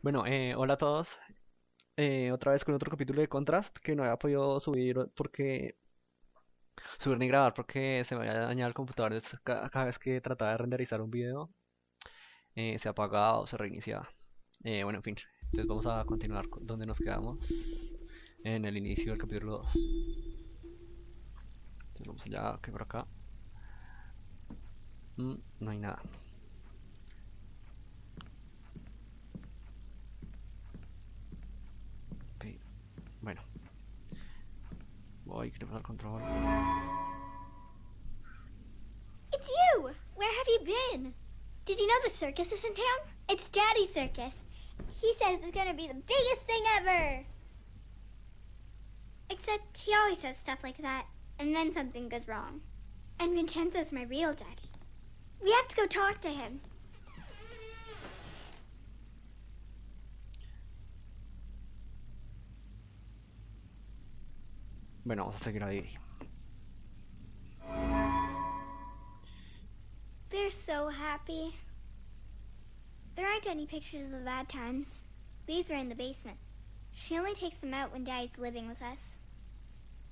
Bueno, hola a todos. Otra vez con otro capítulo de Contrast que no había podido subir ni grabar porque se me había dañado el computador. Entonces, cada vez que trataba de renderizar un video, se apagaba o se reiniciaba. Bueno, en fin. Entonces vamos a continuar donde nos quedamos en el inicio del capítulo 2. Entonces vamos allá, que por acá. No hay nada. Ok, bueno, voy, quiero pasar control. It's you! Where have you been? Did you know the circus is in town? It's Daddy's circus. He says it's gonna be the biggest thing ever! Except he always says stuff like that, and then something goes wrong. And Vincenzo's my real daddy. We have to go talk to him. Bueno, vamos a seguir a Didi. They're so happy. There aren't any pictures of the bad times. These were in the basement. She only takes them out when Daddy's living with us.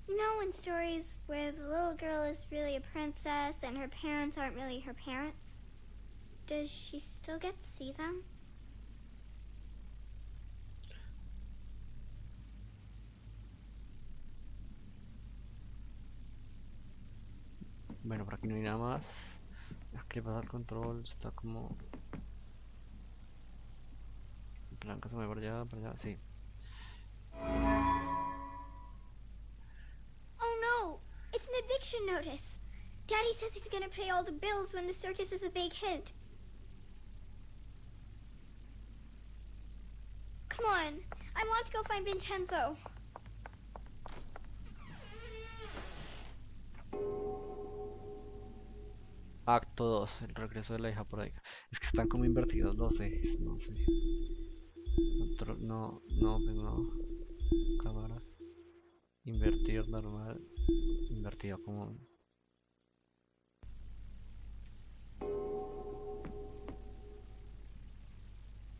You know, in stories where the little girl is really a princess and her parents aren't really her parents? Does she still get to see them? Bueno, por aquí no hay nada más. Aquí le pasa el control, está como... En plan, que se me por allá, sí. Oh no! It's an eviction notice! Daddy says he's gonna pay all the bills when the circus is a big hit. Come on, I want to go find Vincenzo. Acto 2, el regreso de la hija por ahí. Es que están como invertidos los ejes, no sé. Pues no. Cámara. Invertir normal. Invertido común.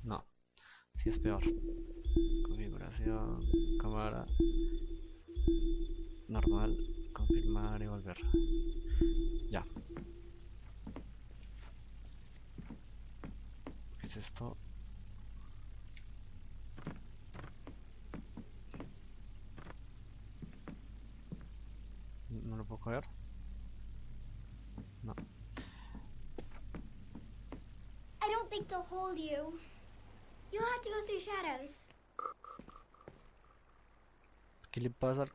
No, sí es peor. Configuración, cámara. Normal, confirmar y volver. Ya. ¿Qué es esto? ¿No lo puedo coger? No. I don't think they'll hold you. You'll have to go through shadows. ¿Qué le pasa al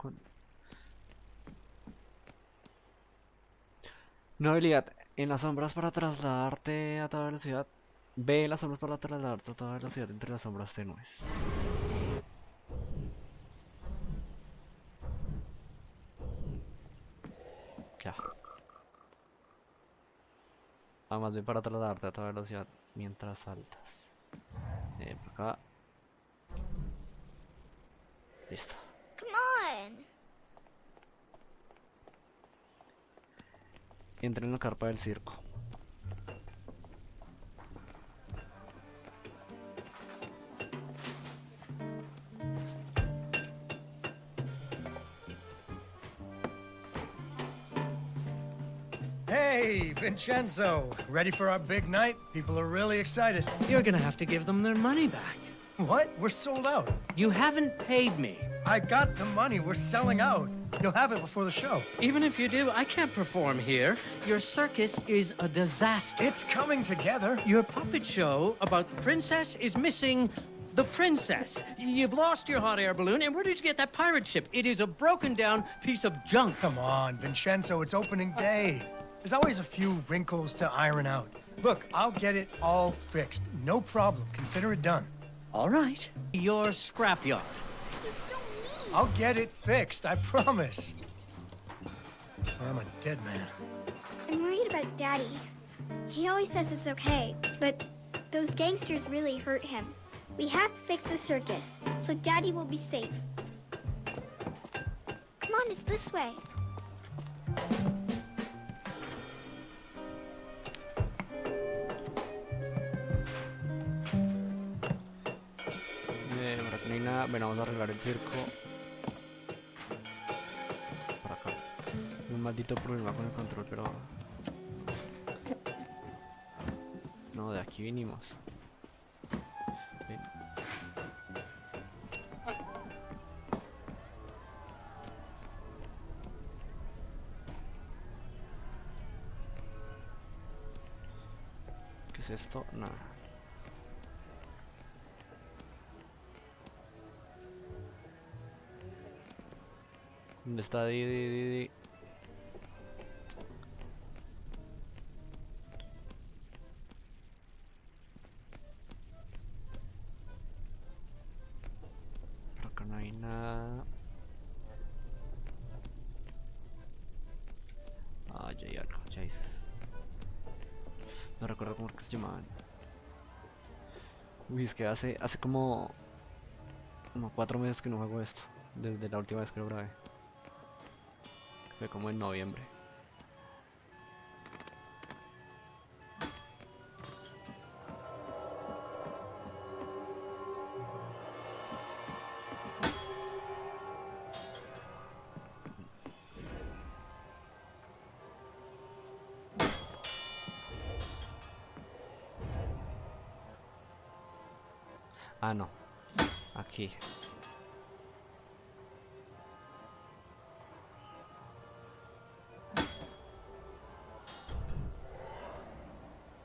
Una habilidad en las sombras para trasladarte a toda velocidad. Ve las sombras para trasladarte a toda velocidad entre las sombras tenues. Ya. Más bien para trasladarte a toda velocidad mientras saltas. Por acá. Listo. Come on! Entra en la carpa del circo. Hey, Vincenzo. Ready for our big night? People are really excited. You're gonna have to give them their money back. What? We're sold out. You haven't paid me. I got the money. We're selling out. You'll have it before the show. Even if you do, I can't perform here. Your circus is a disaster. It's coming together. Your puppet show about the princess is missing the princess. You've lost your hot air balloon, and where did you get that pirate ship? It is a broken down piece of junk. Come on, Vincenzo. It's opening day. There's always a few wrinkles to iron out. Look, I'll get it all fixed. No problem. Consider it done. All right. Your scrapyard. He's so mean! I'll get it fixed. I promise. I'm a dead man. I'm worried about Daddy. He always says it's okay, but those gangsters really hurt him. We have to fix the circus, so Daddy will be safe. Come on, it's this way. no hay nada. Bueno, vamos a arreglar el circo. Por acá. Un maldito problema con el control, pero... No, de aquí vinimos. Ven. ¿Qué es esto? Nada. ¿Dónde está Didi? Por acá no hay nada. Ah, ya hay algo, ya hice. No recuerdo cómo es que se llamaban. Uy, es que hace como 4 meses que no juego esto. Desde la última vez que lo grabé. Fue como en noviembre. Ah, no. Aquí.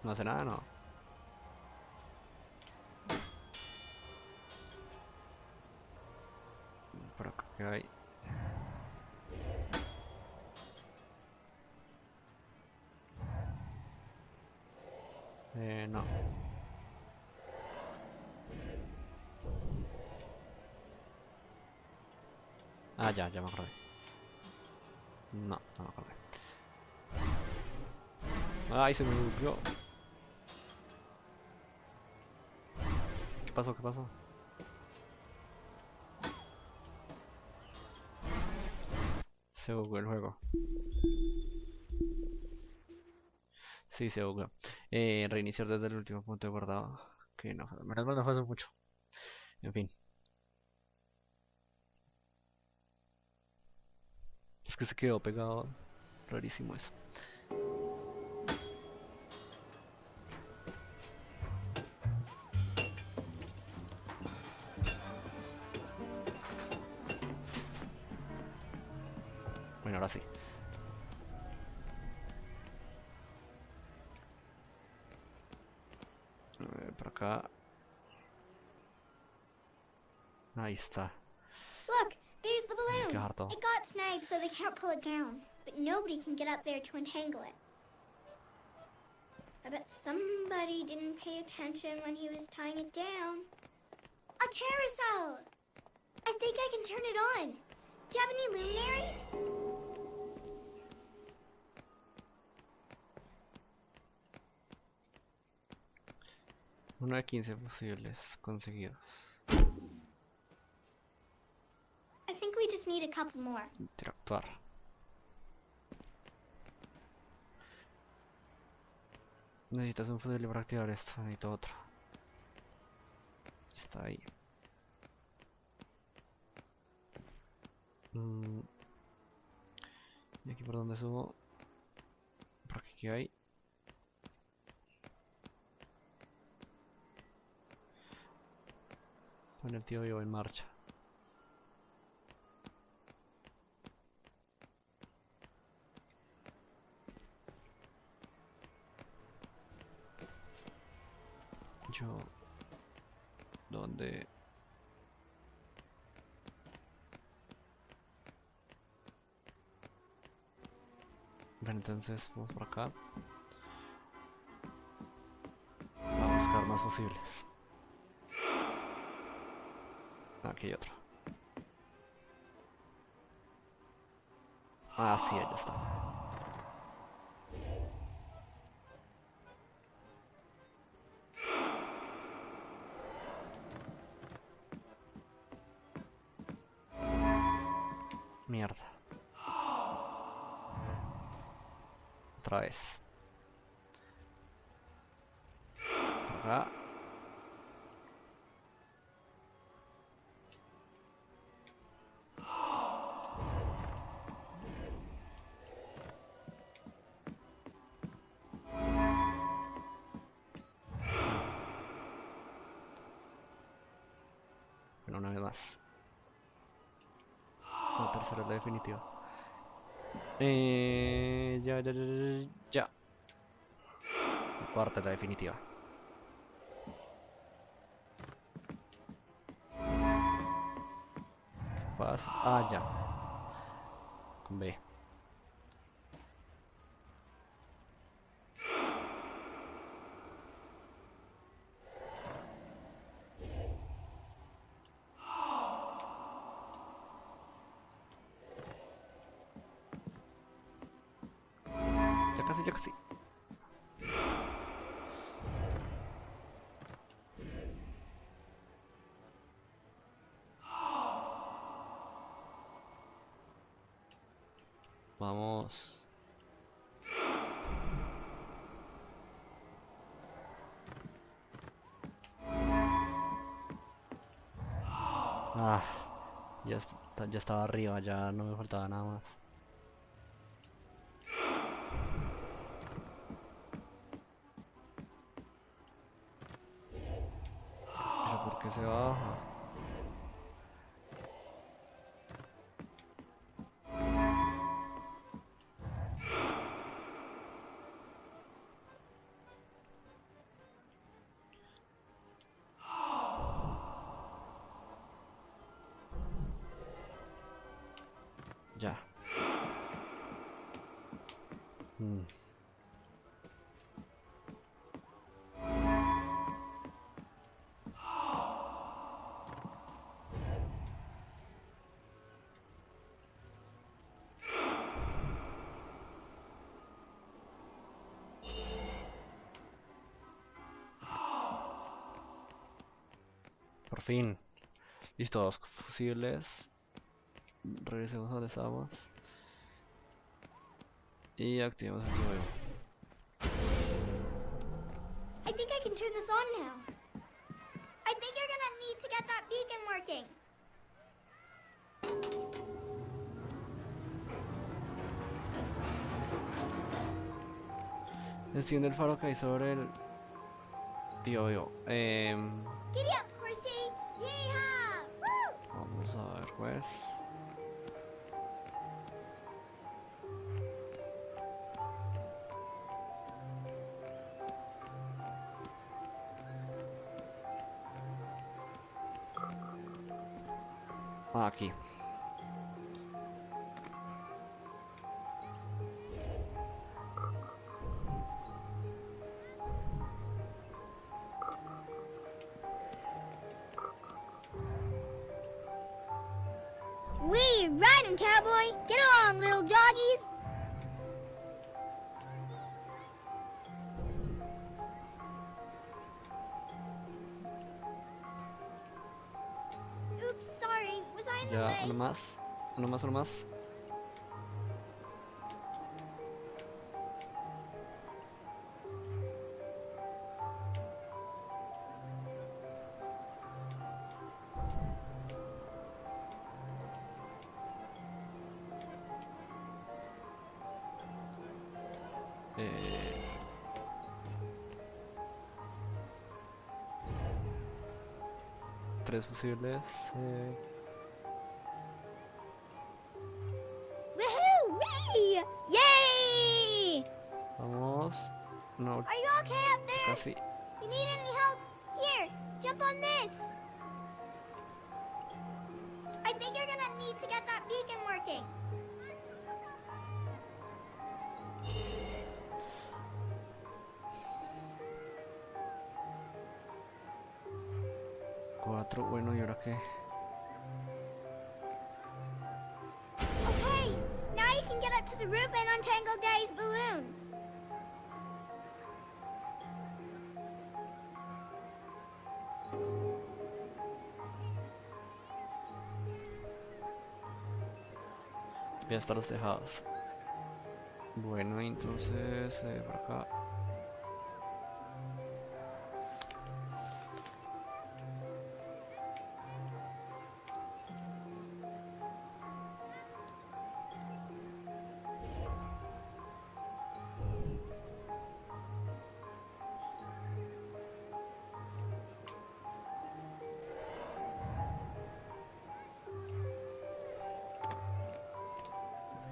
No hace nada, no. Por acá, ¿qué hay? No. Ah, ya me acordé. No, no me acordé. Ay, se me bugueó. ¿Qué pasó? ¿Qué pasó? Se bugueó el juego. Sí, se bugueó. Reiniciar desde el último punto de guardado. Que no, menos mal no fue hace mucho. En fin. Es que se quedó pegado. Rarísimo eso. Bueno, ahora sí. Por acá. Ahí está. Look, there's the Hay que balloon. dejar todo. It got snagged so they can't pull it down. But nobody can get up there to untangle it. I bet somebody didn't pay attention when he was tying it down. A carousel! I think I can turn it on. Do you have any luminaries? Uno de 15 posibles conseguidos. I think we just need a couple more. Interactuar. Necesitas un fusible para activar esto. Necesito otro. Está ahí. ¿Y aquí por donde subo? ¿Por aquí qué hay? Pon el tío vivo en marcha. Yo... ¿Dónde? Bueno, entonces vamos por acá. A buscar más posibles. Aquí hay otro. Ah, sí, ya está. Mierda. Otra vez. Por acá. Bueno, una vez más. La tercera es la definitiva. Ya. La cuarta es la definitiva. ¿Qué pasa? Ah, ya. Con B. Ya casi, ya casi. Vamos. Ah, ya estaba arriba, ya no me faltaba nada más. Pero ¿por qué se baja? Ya. Mm. Por fin. Listo, dos fusibles. Regresemos a donde estábamos. Y activemos el juego. I think I can turn this on now. I think you're gonna need to get that beacon working. Enciende el faro que hay sobre el tío yo. Giddy up, horsey! Yeehaw! Woo! Vamos a ver pues. Ah, aquí. Wee, riding, cowboy! Get along, little doggies! Oops, sorry. Was I in the Ya, way? uno más. Uno más, uno más. Tres fusibles. Woohoo! Wee! Yay! Vamos. No, Are you okay up there? casi. You need any help? Here, jump on this. I think you're gonna need to get that beacon working. Cuatro. Bueno, ¿y ahora qué? Okay, now you can get up to the roof and untangle Daddy's balloon. Ya están los tejados. Bueno, entonces por acá.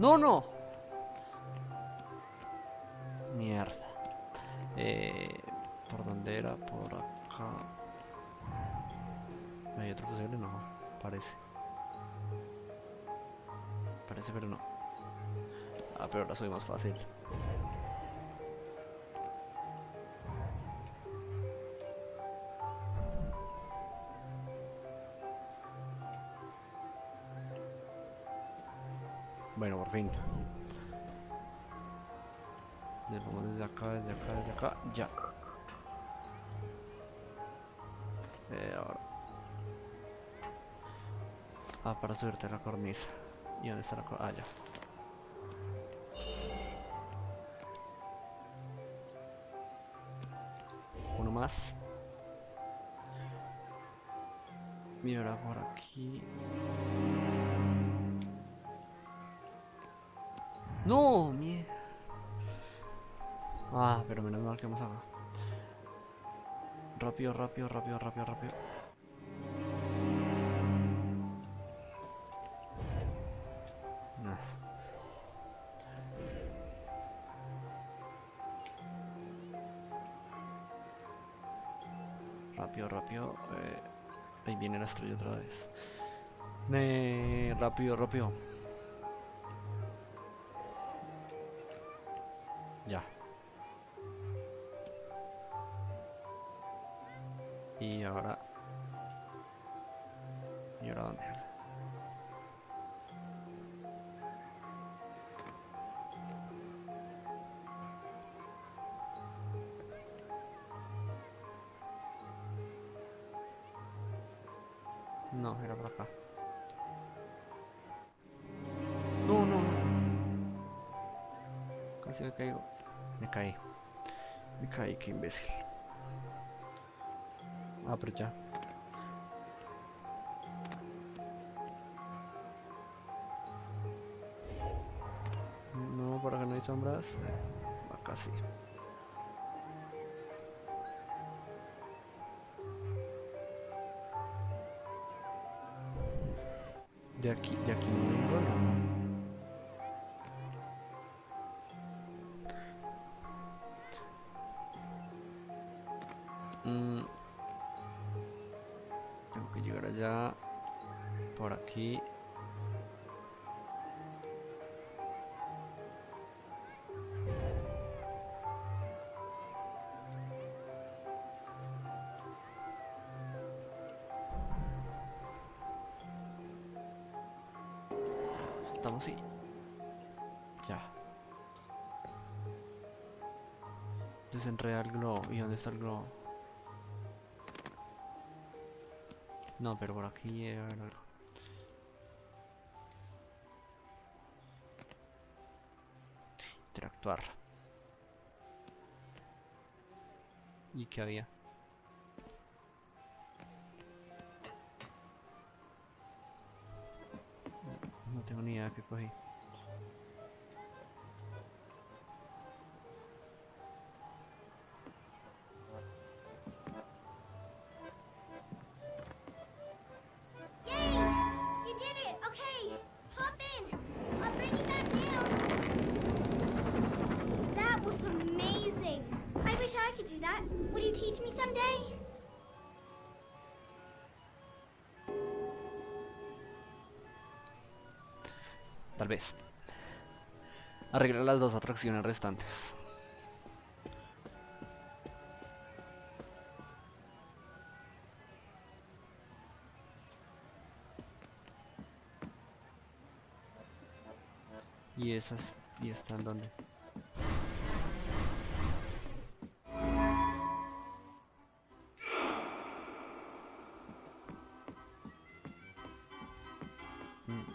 No, no. Mierda. ¿Por dónde era? Por acá. ¿Hay otro posible? No, parece. Parece, pero no. Ah, pero ahora soy más fácil. Bueno, por fin. Vamos desde acá, desde acá, desde acá. Ya. Ahora. Ah, para subirte a la cornisa. ¿Y dónde está la cornisa? Ah, ya. Uno más. Y ahora por aquí. No, mierda. Ah, pero menos mal que vamos acá. Rápido, rápido, rápido, rápido, rápido. No. Rápido, rápido. Ahí viene la estrella otra vez. Rápido, rápido. Ya. Y ahora. ¿Y ahora dónde? No, era por acá. No, no, no. Casi me caigo. Me caí. Me caí, qué imbécil. Ah, pero ya. No, por acá no hay sombras. Acá sí. De aquí no vengo, no. Tengo que llegar allá. Por aquí. Estamos así. Ya. Desenreda el globo. ¿Y dónde está el globo? No, pero por aquí debe haber algo. Interactuar. ¿Y qué había? No tengo ni idea de qué cogí. You did it! Okay, hop in. I'll bring you back down. That was amazing. I wish I could do that. Will you teach me someday? Tal vez. Arregla las dos atracciones restantes. Y esas. ¿Y están dónde?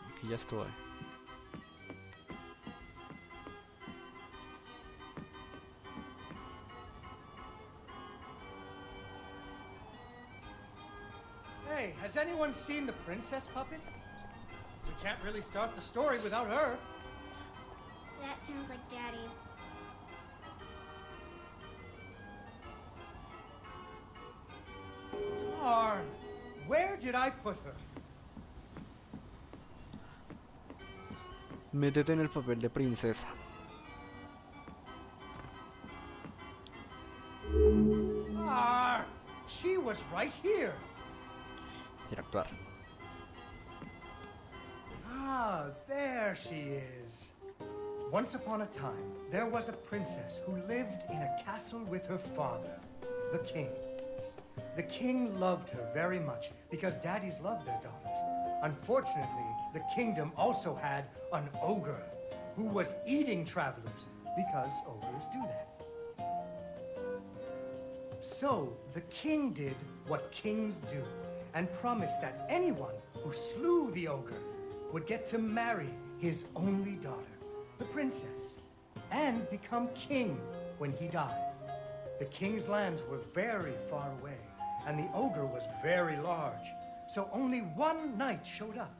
Aquí ya estuve. Hey, has anyone seen the princess puppet? We can't really start the story without her. That sounds like Daddy. Darn. Where did I put her? Métete en el papel de princesa. Ah, she was right here. Quiero actuar. Ah, there she is. Once upon a time, there was a princess who lived in a castle with her father, the king. The king loved her very much because daddies loved their daughters. Unfortunately, the kingdom also had an ogre who was eating travelers because ogres do that. So the king did what kings do and promised that anyone who slew the ogre would get to marry his only daughter, the princess, and become king when he died. The king's lands were very far away, and the ogre was very large, so only one knight showed up.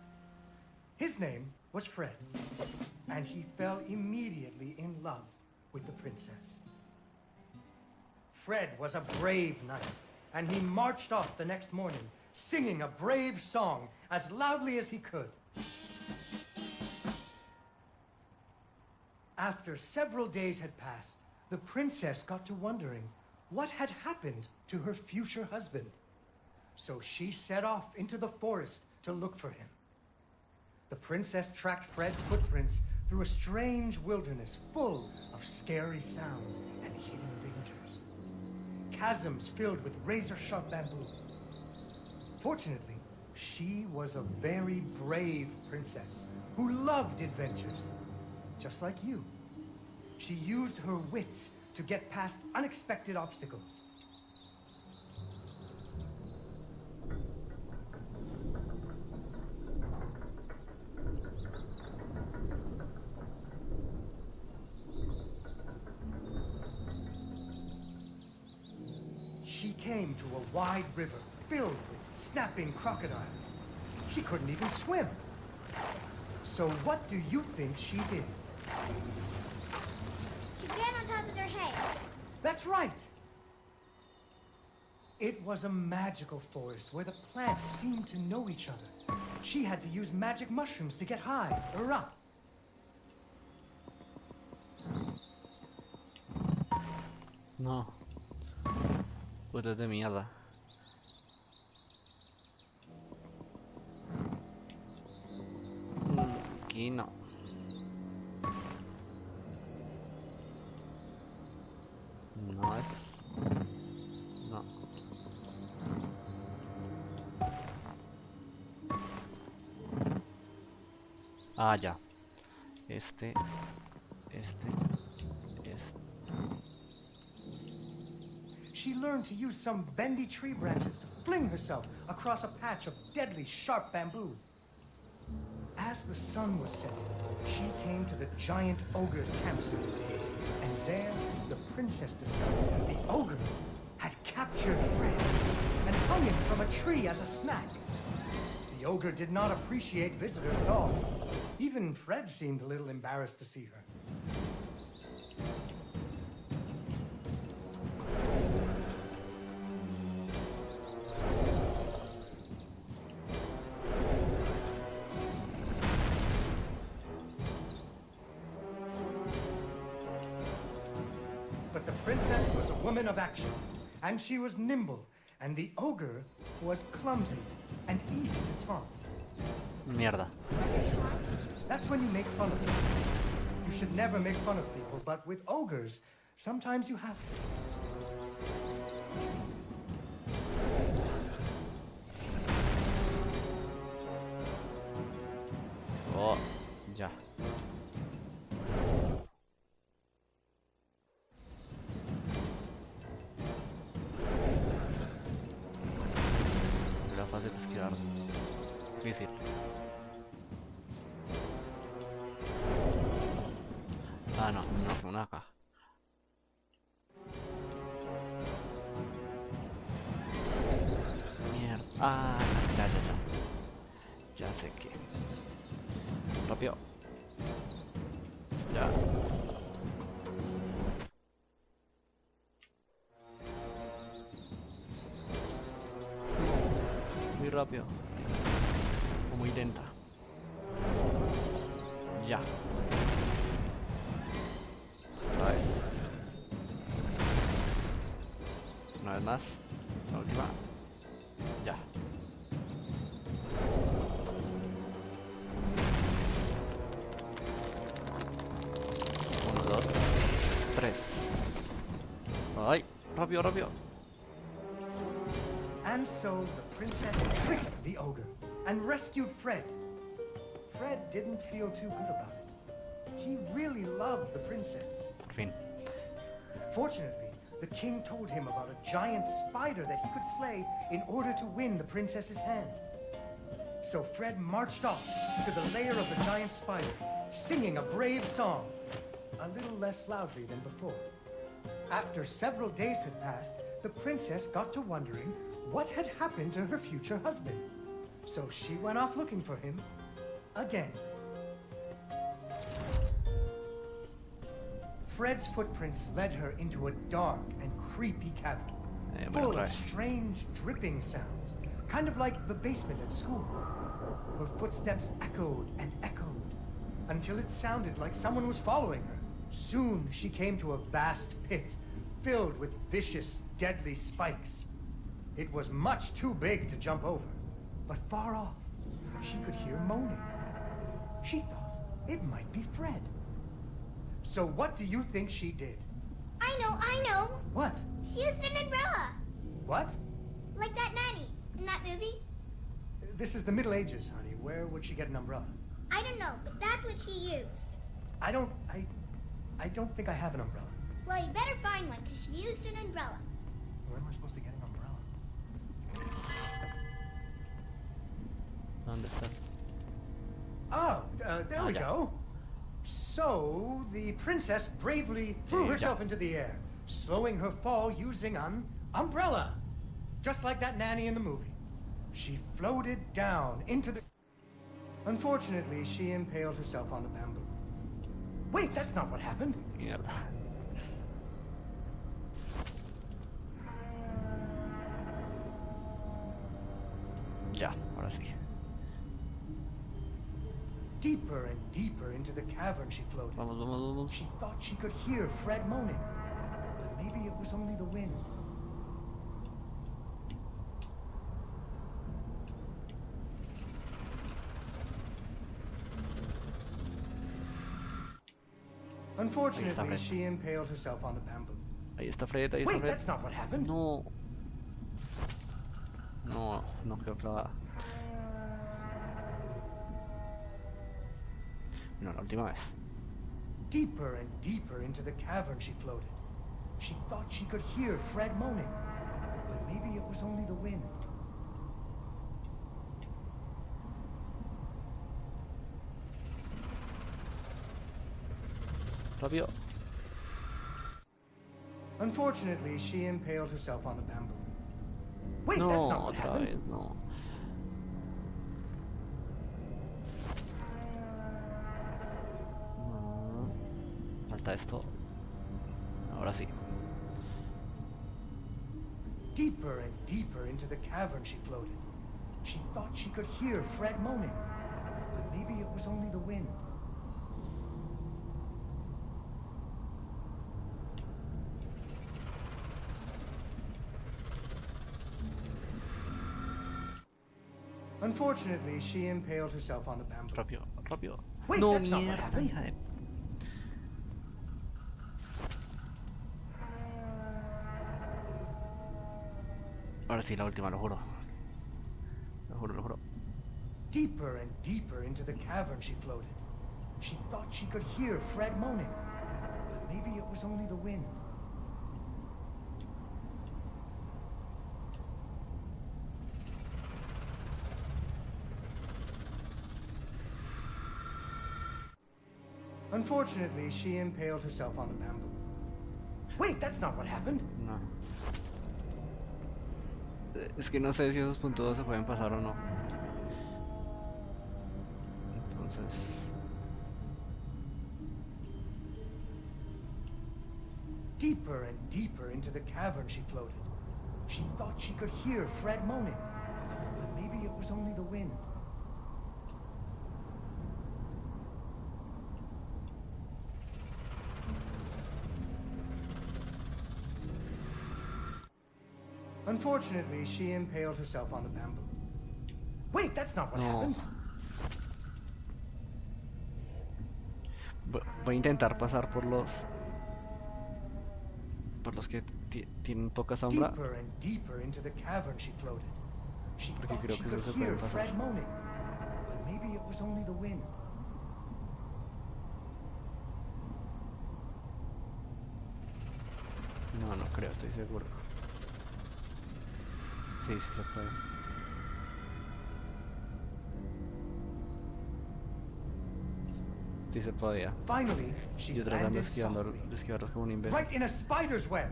His name was Fred, and he fell immediately in love with the princess. Fred was a brave knight, and he marched off the next morning, singing a brave song as loudly as he could. After several days had passed, the princess got to wondering what had happened to her future husband. So she set off into the forest to look for him. The princess tracked Fred's footprints through a strange wilderness full of scary sounds and hidden dangers. Chasms filled with razor-sharp bamboo. Fortunately, she was a very brave princess who loved adventures, just like you. She used her wits to get past unexpected obstacles. She came to a wide river filled with snapping crocodiles. She couldn't even swim. So what do you think she did? She ran on top of their heads. That's right! It was a magical forest where the plants seemed to know each other. She had to use magic mushrooms to get high or up. No. Putas de mierda. Aquí no. No es. No. Ah, ya. Este. She learned to use some bendy tree branches to fling herself across a patch of deadly sharp bamboo. As the sun was setting, she came to the giant ogre's campsite. And there, the princess discovered that the ogre had captured Fred and hung him from a tree as a snack. The ogre did not appreciate visitors at all. Even Fred seemed a little embarrassed to see her. But the princess was a woman of action, and she was nimble, and the ogre was clumsy and easy to taunt. Mierda. That's when you make fun of them. You should never make fun of people, but with ogres, sometimes you have to. Oh, ya. La fase de esquivar. Difícil. Ah, no, no, una acá. Mierda. Ah, ya. Ya sé que. Rápido. Ya. Muy rápido. O muy lenta. Ya. Otra vez. Una vez más. La última. Ya. 1, 2, 3. ¡Ay! ¡Rápido, rápido! And so the princess tricked the ogre and rescued Fred. Fred didn't feel too good about it. He really loved the princess. Por fin. Fortunately, the king told him about a giant spider that he could slay in order to win the princess's hand. So Fred marched off to the lair of the giant spider, singing a brave song, a little less loudly than before. After several days had passed, the princess got to wondering what had happened to her future husband. So she went off looking for him again. Fred's footprints led her into a dark and creepy cavern, full of strange dripping sounds, kind of like the basement at school. Her footsteps echoed and echoed until it sounded like someone was following her. Soon she came to a vast pit filled with vicious, deadly spikes. It was much too big to jump over, but far off, she could hear moaning. She thought it might be Fred. So what do you think she did? I know. What? She used an umbrella. What? Like that nanny in that movie. This is the Middle Ages, honey. Where would she get an umbrella? I don't know, but that's what she used. I don't think I have an umbrella. Well, you better find one, because she used an umbrella. Where am I supposed to get an umbrella? ¿Dónde está? Oh, there we go. So, the princess bravely threw herself into the air, slowing her fall using an umbrella. Just like that nanny in the movie. She floated down into the... Unfortunately, she impaled herself on the bamboo. Wait, that's not what happened. Mierda. Ya, ahora sí. Deeper and deeper into the cavern she floated. Vamos, vamos, vamos. She thought she could hear Fred moaning, but maybe it was only the wind. Unfortunately, she impaled herself on the bamboo. Ahí está Fred, ahí está Wait, Fred. that's not what happened. No. No, no creo clavada. No, la última vez. Deeper and deeper into the cavern she floated. She thought she could hear Fred moaning, but maybe it was only the wind. Rápido. Unfortunately, she impaled herself on the bamboo. Wait, No, that's not what otra happened. vez, no. No. Falta esto. Ahora sí. Deeper and deeper into the cavern she floated. She thought she could hear Fred moaning, but maybe it was only the wind. Unfortunately, she impaled herself on the bamboo. Rápido, rápido. Wait, No, that's not what mierda, happened. hija de... Ahora sí, la última, lo juro. Lo juro, lo juro. Deeper and deeper into the cavern she floated. She thought she could hear Fred moaning, but maybe it was only the wind. Unfortunately, she impaled herself on the bamboo. Wait, that's not what happened. No. Es que no sé si esos puntos se pueden pasar o no. Entonces... Deeper and deeper into the cavern she floated. She thought she could hear Fred moaning, but maybe it was only the wind. Unfortunately, she impaled herself on the bamboo. Wait, that's not what No. happened. Voy a intentar pasar por los que tienen poca sombra, Deeper and deeper into the cavern she floated. She porque thought creo she que could eso se hear puede pasar. Fred moaning, but maybe it was only the wind. No, no creo, estoy seguro. Sí, sí se puede. Sí se podía. Finally, she Yo tratando landed de softly, esquivarlos como un imbécil. right in a spider's web.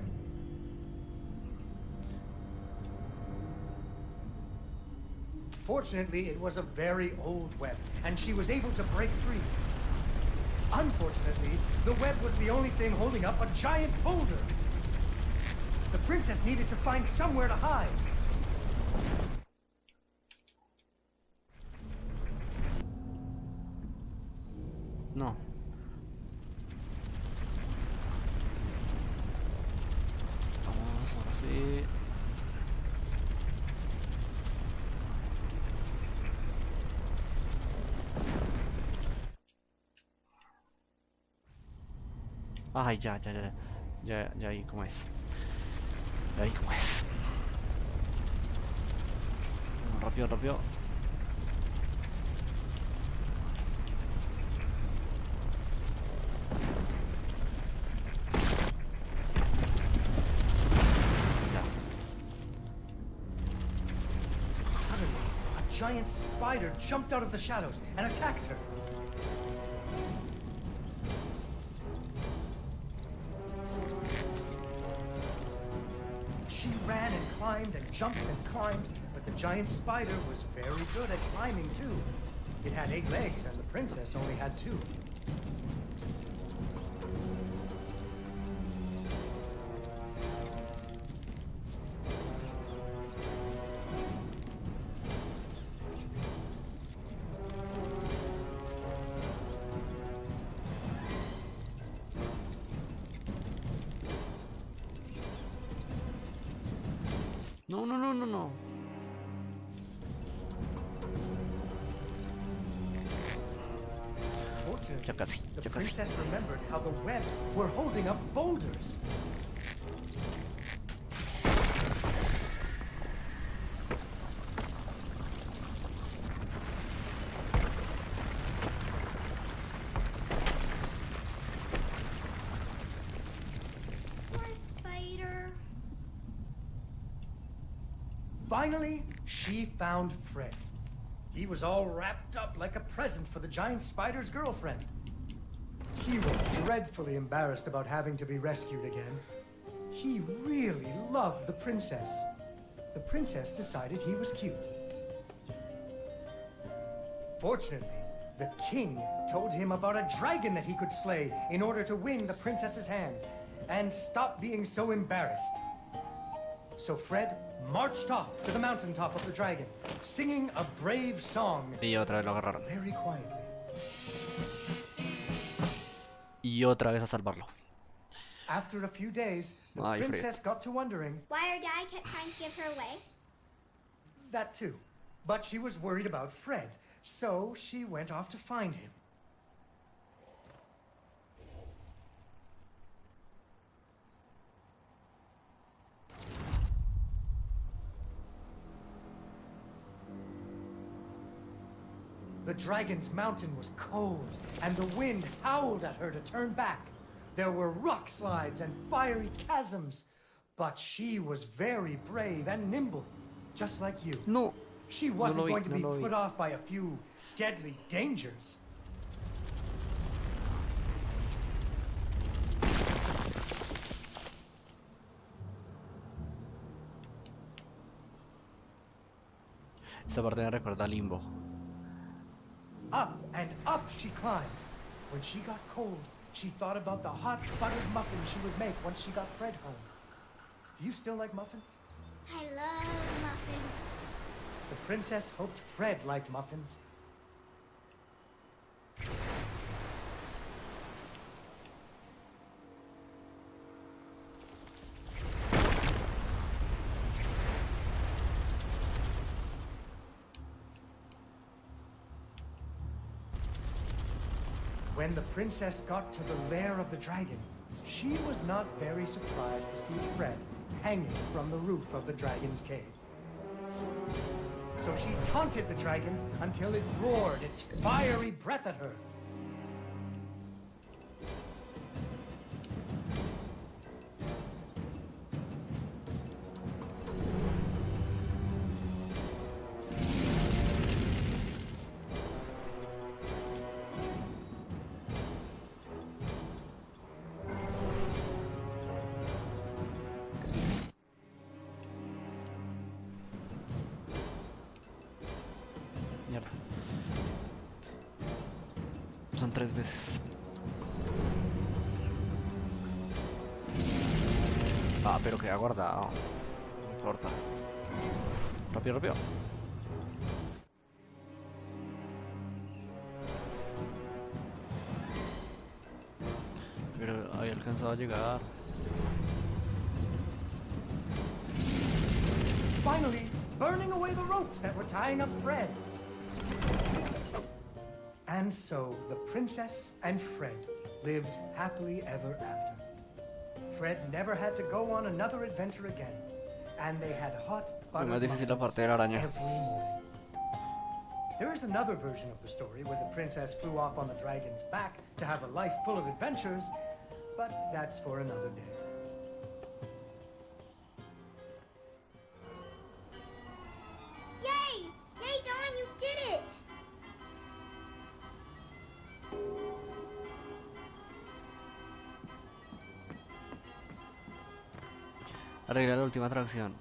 Fortunately, it was a very old web, and she was able to break free. Unfortunately, the web was the only thing holding up a giant boulder. The princess needed to find somewhere to hide. No. Vamos, ahora sí. Ay, ya vi cómo es. Ya vi cómo es. Vamos, rápido, rápido. Ya. Suddenly, a giant spider jumped out of the shadows and attacked her. She ran and climbed and jumped and climbed, but the giant spider was very good at climbing too. It had 8 legs, and the princess only had 2. No, no, no, no, no. Fortunately, Ya casi, the ya casi. princess remembered how the webs were holding up boulders. Poor spider. Finally, she found Fred. He was all wrapped up like a present for the giant spider's girlfriend. He was dreadfully embarrassed about having to be rescued again. He really loved the princess. The princess decided he was cute. Fortunately, the king told him about a dragon that he could slay in order to win the princess's hand and stop being so embarrassed. So Fred marched off to the mountaintop of the dragon, singing a brave song Y otra vez lo agarraron. very quietly. Y otra vez a salvarlo. After a few days, the Ay, Fred. princess got to wondering Why her dad kept trying to give her away? that too. But she was worried about Fred, so she went off to find him. The dragon's mountain was cold, and the wind howled at her to turn back. There were rock slides and fiery chasms, but she was very brave and nimble, just like you. No. She wasn't lo vi, going to no be lo vi. put off by a few deadly dangers. Esta parte me recuerda a Limbo. Up and up she climbed. When she got cold, she thought about the hot buttered muffins she would make once she got Fred home. Do you still like muffins? I love muffins. The princess hoped Fred liked muffins. When the princess got to the lair of the dragon, she was not very surprised to see Fred hanging from the roof of the dragon's cave. So she taunted the dragon until it roared its fiery breath at her. Mierda. Son 3 veces. Ah, pero queda guardado. No importa. Rápido, rápido. Pero había alcanzado a llegar. Finally, burning away the ropes that were tying up Fred. And so the princess and Fred lived happily ever after. Fred never had to go on another adventure again, and they had hot Lo más buttered difícil la muffins parte de la araña. every morning. There is another version of the story where the princess flew off on the dragon's back to have a life full of adventures, but that's for another day. Yay! Yay, Dawn, you did it! Arregla la última atracción.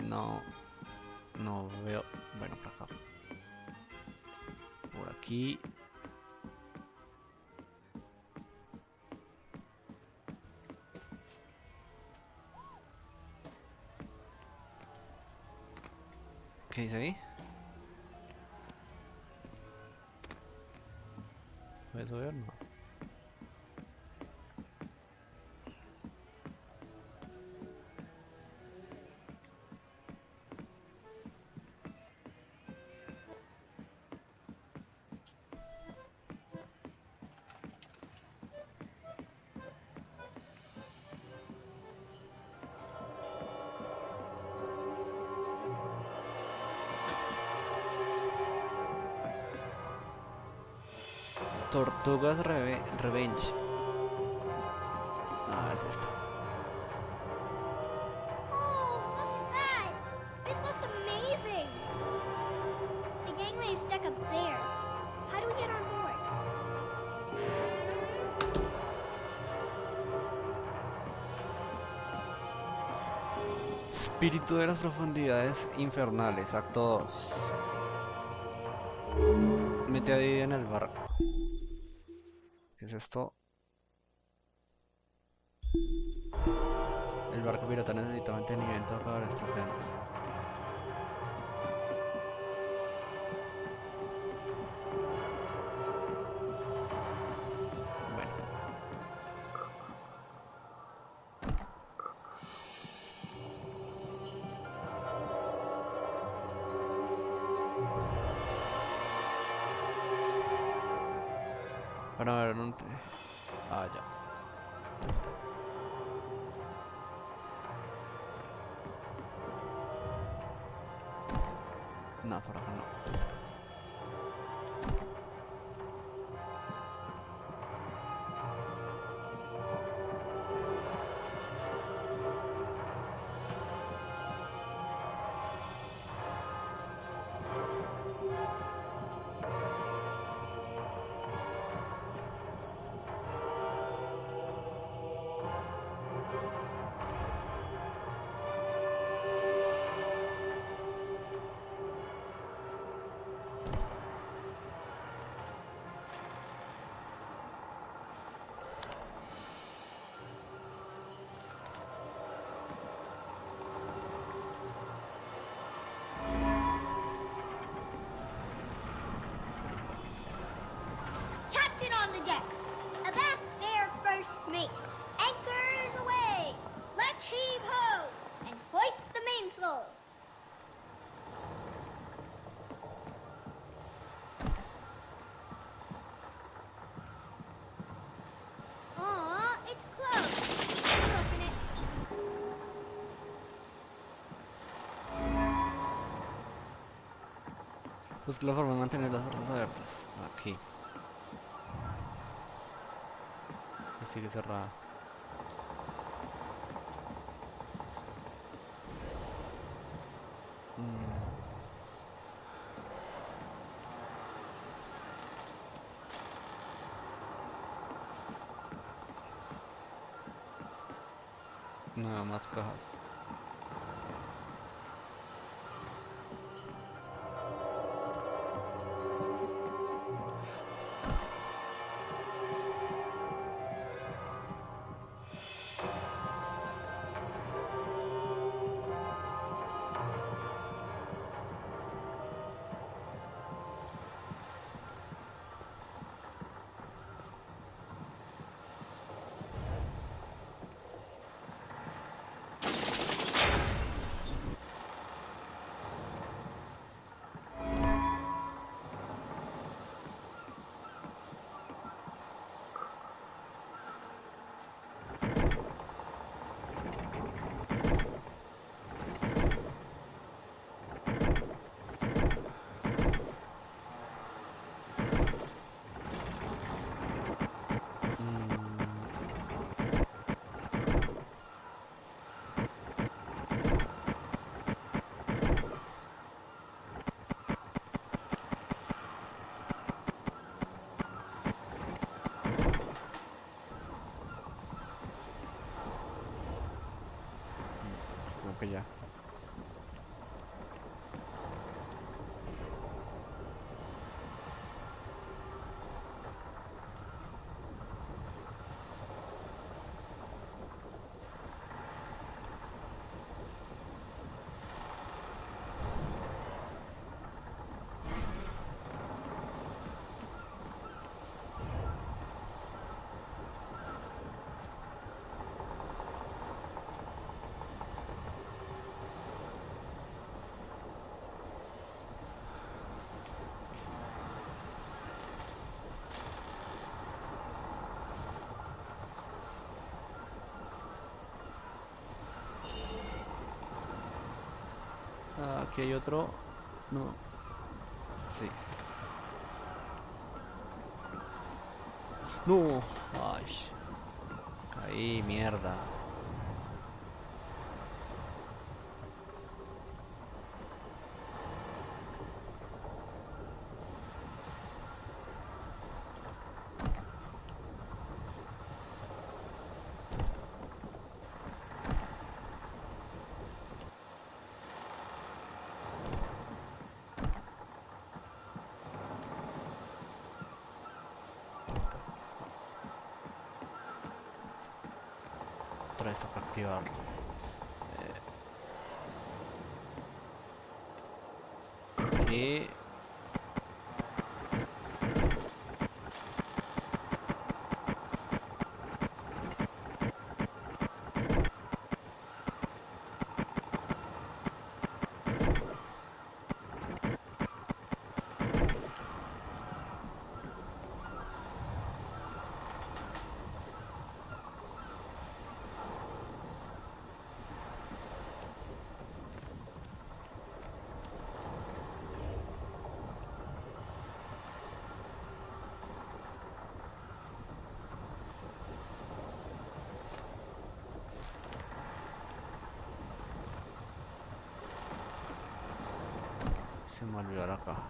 No. No veo. Bueno, por acá. Por aquí. ¿Qué dice ahí? ¿Puedes ver? No. Tortugas Revenge. Ah, es esta. Oh, look at that! This looks amazing! The gangway is stuck up there. How do we get on board? Espíritu de las profundidades infernales, acto 2. Mete a Didi en el barco. ¿Qué es esto? El barco pirata necesita mantenimiento para estropearse. Bueno. Para ver dónde. Ah, ya. No, por acá no. Busca la forma de mantener las puertas abiertas. Aquí. Y sigue cerrada. Nada más cajas. Como que ya. Aquí hay otro. No. Sí. No. Ay. Caí, mierda. Otra vez para activarlo. Aquí. Se me olvidó la caja.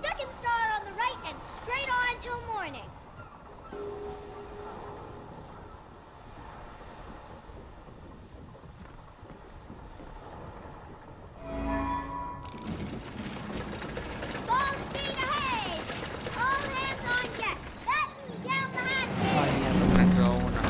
Second star on the right and straight on till morning. Full speed ahead! All hands on deck. Batten down the hatches. Ay, mierda, se me quedó una.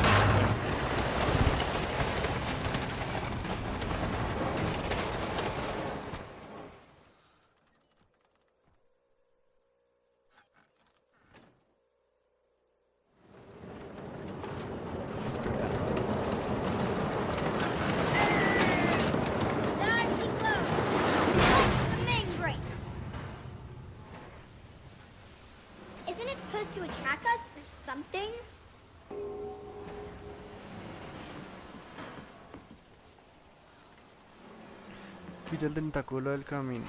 Quita el tentáculo del camino.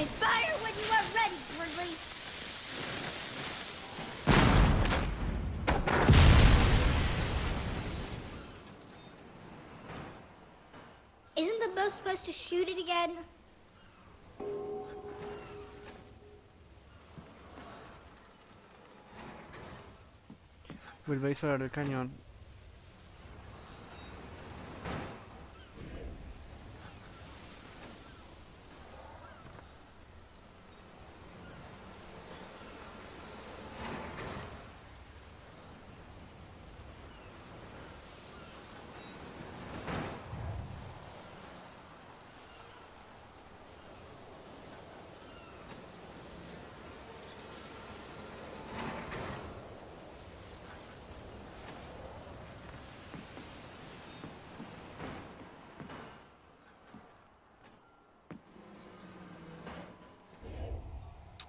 May fire when you are ready, Bridley. Isn't the bow supposed to shoot it again? Vuelve a disparar el cañón.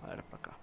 A ver, por acá.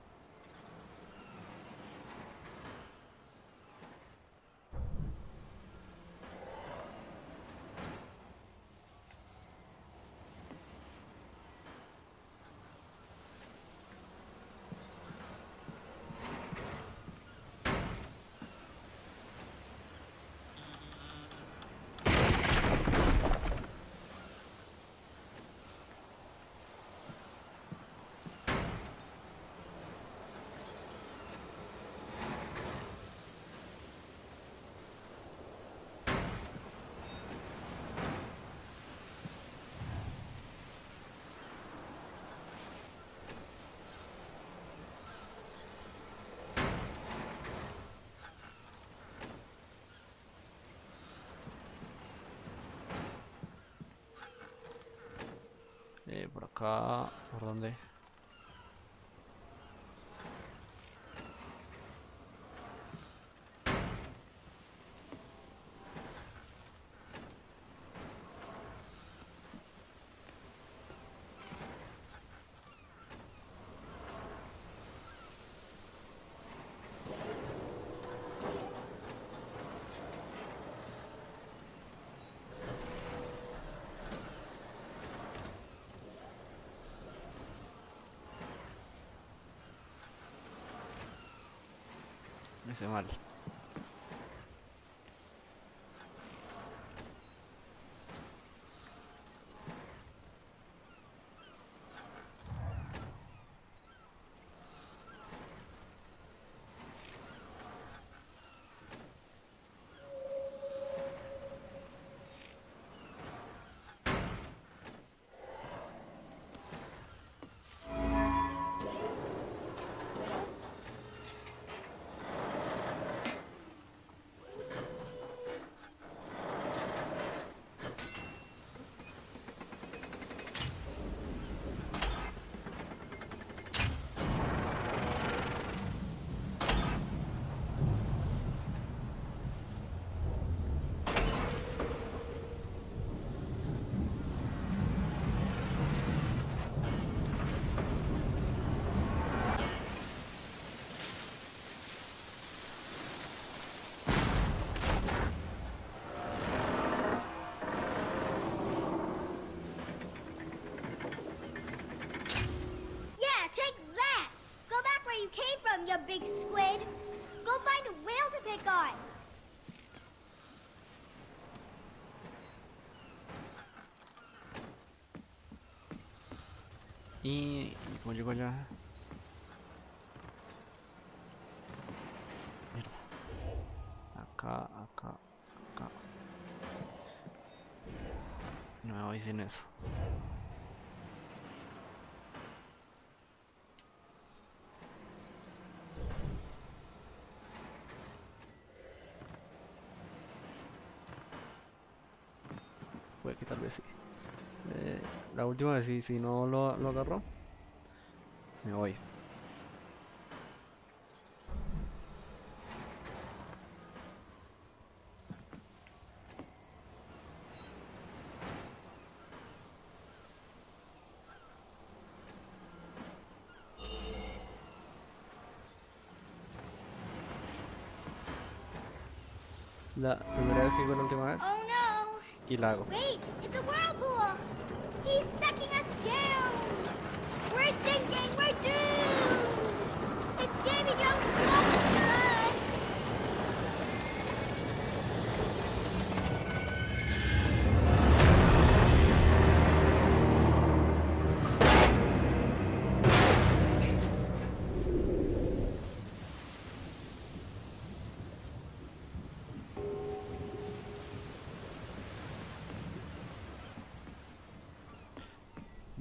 Por acá, ¿por dónde? Me hice mal. you came from, you big squid. Go find a whale to pick on. ¿Y cómo llego allá? sin eso. Puede que tal vez sí. La última vez sí, si no lo agarró, me voy. La primera vez que fue la última vez Oh no! y la hago. Wait, it's a whirlpool! He's sucking us down! We're sinking! We're doomed! It's Davy Jones' fault for us!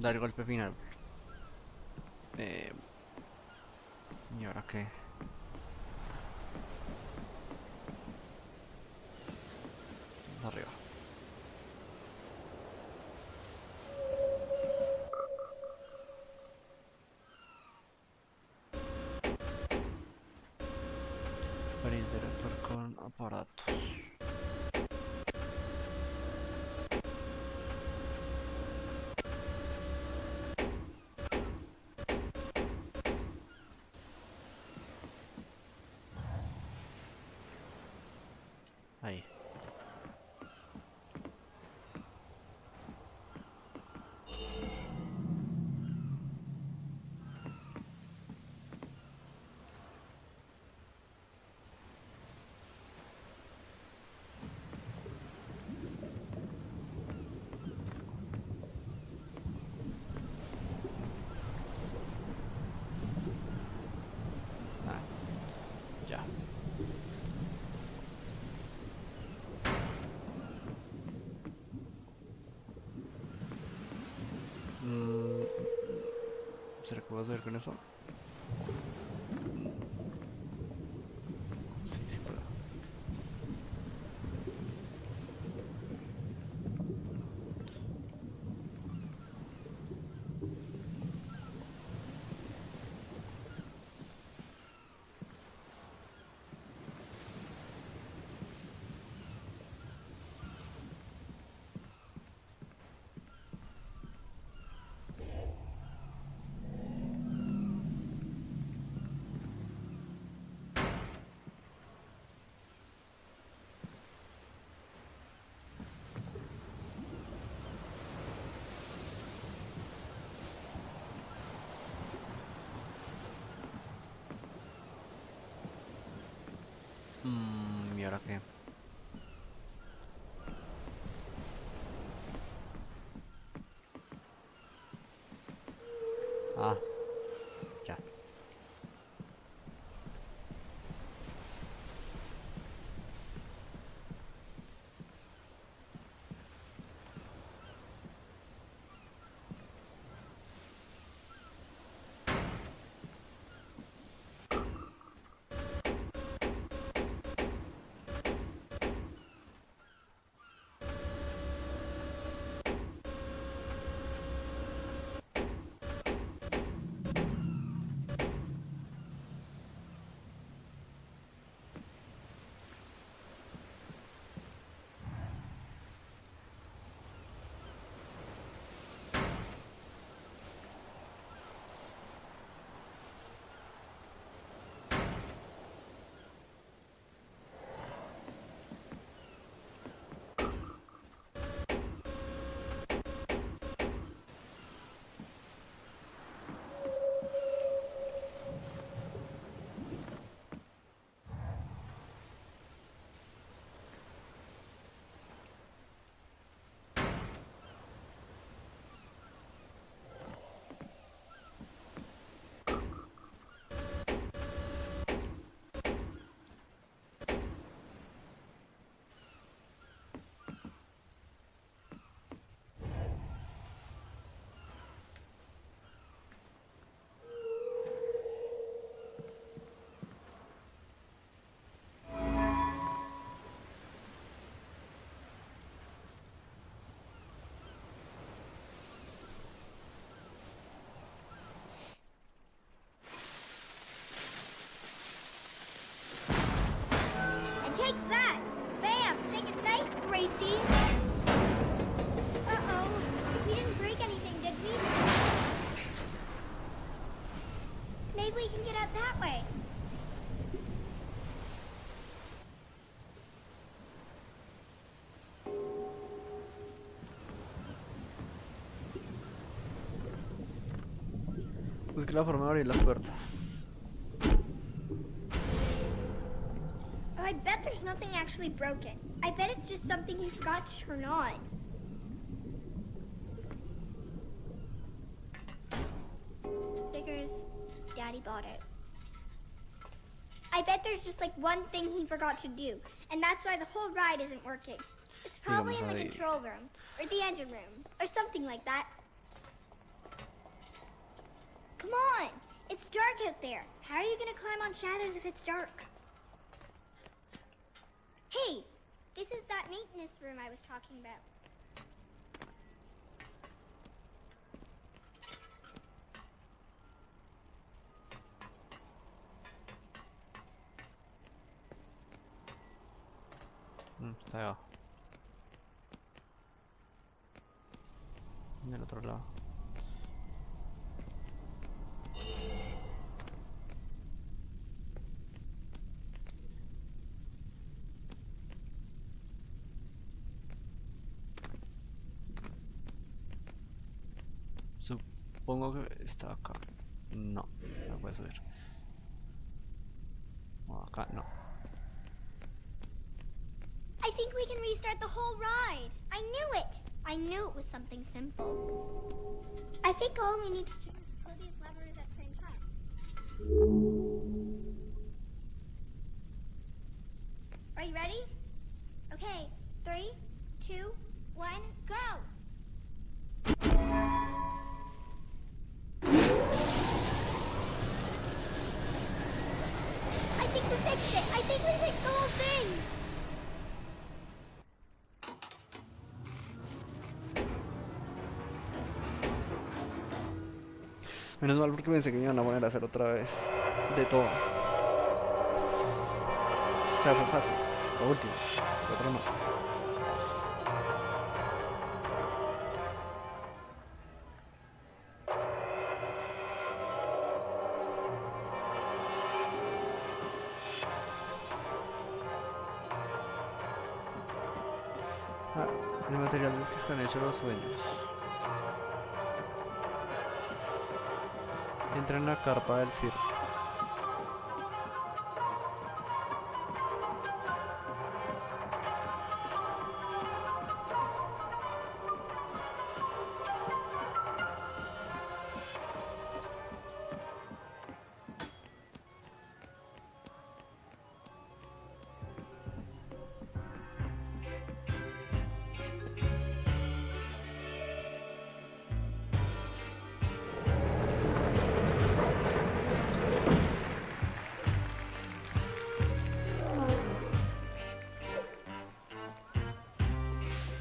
Dar el golpe final. ¿Y ahora qué? Vamos arriba. Para interactuar con aparatos. Ahí. Ah, ya. Mm, ¿Será que puedo hacer con eso? Sí, sí puedo. ¿Y ahora qué? Ah, ya. we can get out that way. Busque la forma de abrir las puertas. Oh, I bet there's nothing actually broken. I bet it's just something you forgot to turn on. Figures Daddy bought it. I bet there's just like one thing he forgot to do, and that's why the whole ride isn't working. It's probably in the control room, or the engine room, or something like that. Come on! It's dark out there. How are you gonna climb on shadows if it's dark? Hey! This is that maintenance room I was talking about. Está allá. En el otro lado. Supongo que está acá. No, no puede subir. No, acá no. I think we can restart the whole ride. I knew it. I knew it was something simple. I think all we need to do is pull these levers at the same time. Are you ready? Okay, 3, 2, 1, go! I think we fixed it. I think we fixed the whole thing. Menos mal porque pensé que me iban a poner a hacer otra vez de todo. O sea, fue fácil. Lo último. Lo otro no. Ah, el material del que están hechos los sueños. Entra en la carpa del circo.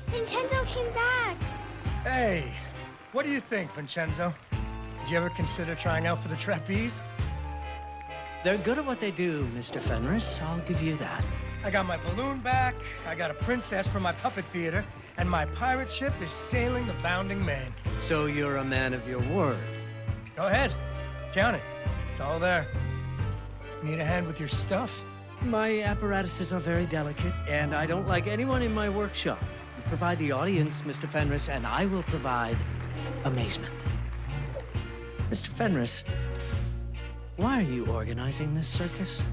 Vincenzo came back. Hey, what do you think, Vincenzo? Did you ever consider trying out for the trapeze? They're good at what they do, Mr. Fenris. I'll give you that. I got my balloon back, I got a princess from my puppet theater, and my pirate ship is sailing the bounding main. So you're a man of your word. Go ahead, count it. It's all there. Need a hand with your stuff? My apparatuses are very delicate, and I don't like anyone in my workshop. You provide the audience, Mr. Fenris, and I will provide amazement. Mr. Fenris, why are you organizing this circus?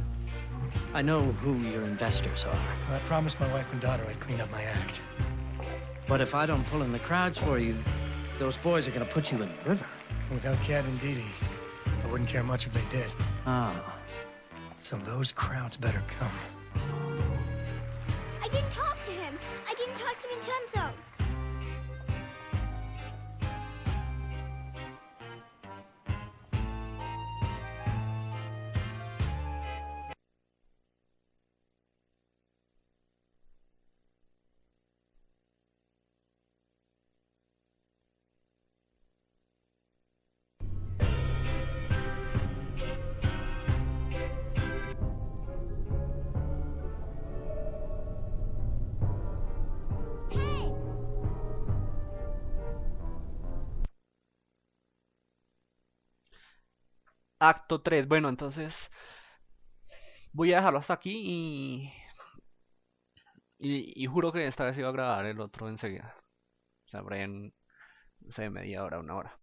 I know who your investors are. I promised my wife and daughter I'd clean up my act. But if I don't pull in the crowds for you, those boys are gonna put you in the river. Without Cat and Didi, I wouldn't care much if they did. Ah. So those crowds better come. I didn't talk to him. I didn't talk to Vincenzo. Acto 3. Bueno, entonces voy a dejarlo hasta aquí y juro que esta vez iba a grabar el otro enseguida. O sea, habrá en, no sé, media hora, una hora.